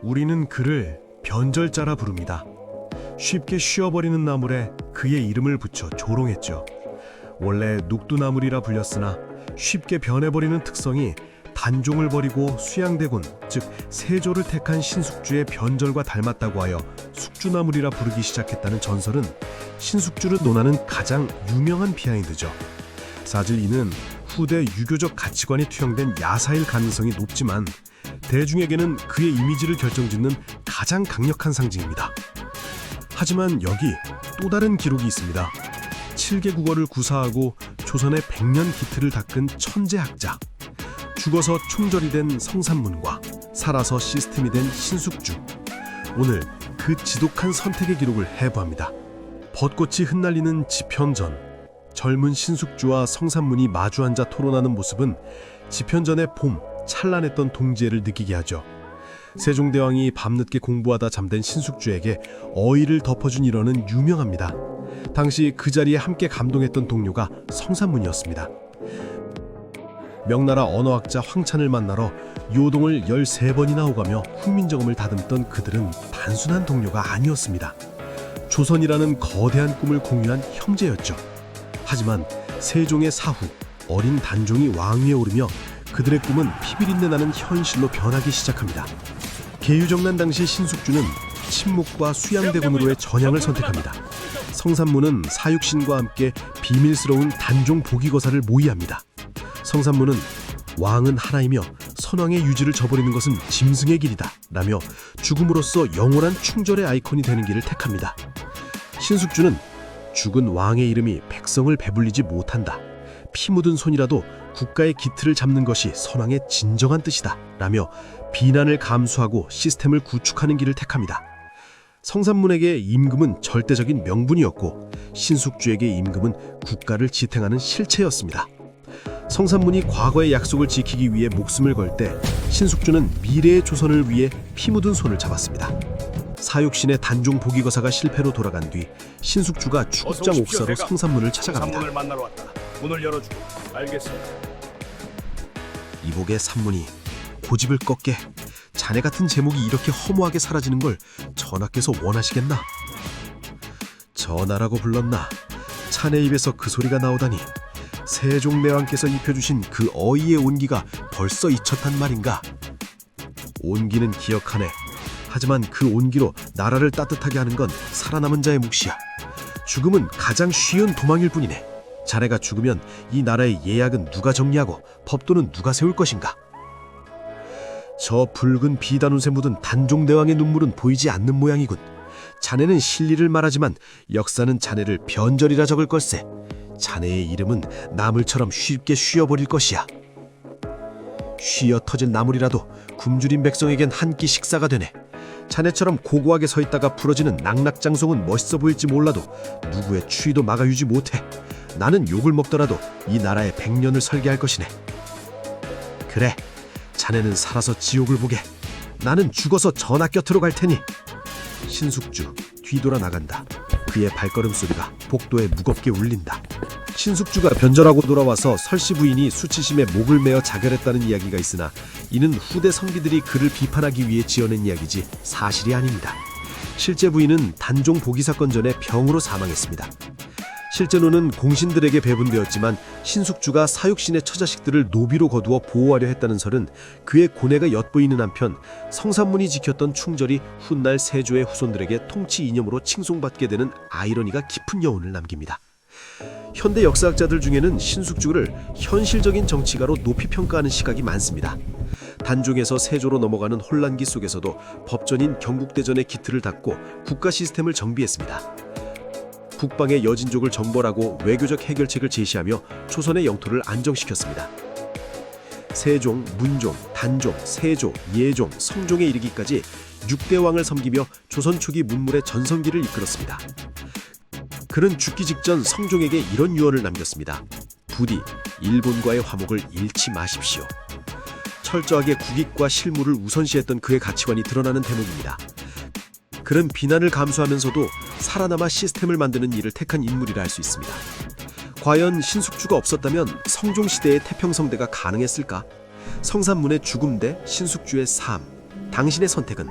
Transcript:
우리는 그를 변절자라 부릅니다. 쉽게 쉬어버리는 나물에 그의 이름을 붙여 조롱했죠. 원래 눅두나물이라 불렸으나 쉽게 변해버리는 특성이 단종을 버리고 수양대군, 즉 세조를 택한 신숙주의 변절과 닮았다고 하여 숙주나물이라 부르기 시작했다는 전설은 신숙주를 논하는 가장 유명한 비하인드죠. 사실 이는 후대 유교적 가치관이 투영된 야사일 가능성이 높지만 대중에게는 그의 이미지를 결정짓는 가장 강력한 상징입니다. 하지만 여기 또 다른 기록이 있습니다. 7개 국어를 구사하고 조선의 100년 기틀을 닦은 천재학자, 죽어서 총절이 된 성산문과 살아서 시스템이 된 신숙주. 오늘 그 지독한 선택의 기록을 해부합니다. 벚꽃이 흩날리는 지편전, 젊은 신숙주와 성산문이 마주 앉아 토론하는 모습은 지편전의 봄, 찬란했던 동지애를 느끼게 하죠. 세종대왕이 밤늦게 공부하다 잠든 신숙주에게 어의를 덮어준 일화는 유명합니다. 당시 그 자리에 함께 감동했던 동료가 성산문이었습니다. 명나라 언어학자 황찬을 만나러 요동을 13번이나 오가며 훈민정음을 다듬던 그들은 단순한 동료가 아니었습니다. 조선이라는 거대한 꿈을 공유한 형제였죠. 하지만 세종의 사후, 어린 단종이 왕위에 오르며 그들의 꿈은 피비린내 나는 현실로 변하기 시작합니다. 계유정난 당시 신숙주는 침묵과 수양대군으로의 전향을 선택합니다. 성산문은 사육신과 함께 비밀스러운 단종 보기거사를 모의합니다. 성산문은 왕은 하나이며 선왕의 유지를 저버리는 것은 짐승의 길이다 라며 죽음으로써 영원한 충절의 아이콘이 되는 길을 택합니다. 신숙주는 죽은 왕의 이름이 백성을 배불리지 못한다. 피 묻은 손이라도 국가의 기틀을 잡는 것이 선왕의 진정한 뜻이다 라며 비난을 감수하고 시스템을 구축하는 길을 택합니다. 성산문에게 임금은 절대적인 명분이었고 신숙주에게 임금은 국가를 지탱하는 실체였습니다. 성산문이 과거의 약속을 지키기 위해 목숨을 걸 때 신숙주는 미래의 조선을 위해 피 묻은 손을 잡았습니다. 사육신의 단종 보기거사가 실패로 돌아간 뒤 신숙주가 추국장 옥사로 성산문을 찾아갑니다. 산문을 만나러 왔다. 문을 열어주고. 알겠습니다. 이복의 산문이 고집을 꺾게 자네 같은 제목이 이렇게 허무하게 사라지는 걸 전하께서 원하시겠나? 전하라고 불렀나? 자네 입에서 그 소리가 나오다니 세종대왕께서 입혀주신 그 어이의 온기가 벌써 잊혔단 말인가? 온기는 기억하네. 하지만 그 온기로 나라를 따뜻하게 하는 건 살아남은 자의 몫이야. 죽음은 가장 쉬운 도망일 뿐이네. 자네가 죽으면 이 나라의 예약은 누가 정리하고 법도는 누가 세울 것인가? 저 붉은 비단옷에 묻은 단종대왕의 눈물은 보이지 않는 모양이군. 자네는 실리를 말하지만 역사는 자네를 변절이라 적을 걸세. 자네의 이름은 나물처럼 쉽게 쉬어버릴 것이야. 쉬어 터질 나물이라도 굶주린 백성에겐 한 끼 식사가 되네. 자네처럼 고고하게 서 있다가 부러지는 낙낙장송은 멋있어 보일지 몰라도 누구의 추위도 막아유지 못해. 나는 욕을 먹더라도 이 나라에 100년을 설계할 것이네. 그래, 자네는 살아서 지옥을 보게. 나는 죽어서 전하 곁으로 갈 테니. 신숙주 뒤돌아 나간다. 그의 발걸음 소리가 복도에 무겁게 울린다. 신숙주가 변절하고 돌아와서 설씨 부인이 수치심에 목을 메어 자결했다는 이야기가 있으나 이는 후대 성기들이 그를 비판하기 위해 지어낸 이야기지 사실이 아닙니다. 실제 부인은 단종 보기 사건 전에 병으로 사망했습니다. 실제로는 공신들에게 배분되었지만 신숙주가 사육신의 처자식들을 노비로 거두어 보호하려 했다는 설은 그의 고뇌가 엿보이는 한편 성산문이 지켰던 충절이 훗날 세조의 후손들에게 통치 이념으로 칭송받게 되는 아이러니가 깊은 여운을 남깁니다. 현대 역사학자들 중에는 신숙주를 현실적인 정치가로 높이 평가하는 시각이 많습니다. 단종에서 세조로 넘어가는 혼란기 속에서도 법전인 경국대전의 기틀을 닦고 국가 시스템을 정비했습니다. 북방의 여진족을 정벌하고 외교적 해결책을 제시하며 조선의 영토를 안정시켰습니다. 세종, 문종, 단종, 세조, 예종, 성종에 이르기까지 6대 왕을 섬기며 조선 초기 문물의 전성기를 이끌었습니다. 그는 죽기 직전 성종에게 이런 유언을 남겼습니다. 부디 일본과의 화목을 잃지 마십시오. 철저하게 국익과 실무를 우선시했던 그의 가치관이 드러나는 대목입니다. 그는 비난을 감수하면서도 살아남아 시스템을 만드는 일을 택한 인물이라 할 수 있습니다. 과연 신숙주가 없었다면 성종시대의 태평성대가 가능했을까? 성산문의 죽음 대 신숙주의 삶, 당신의 선택은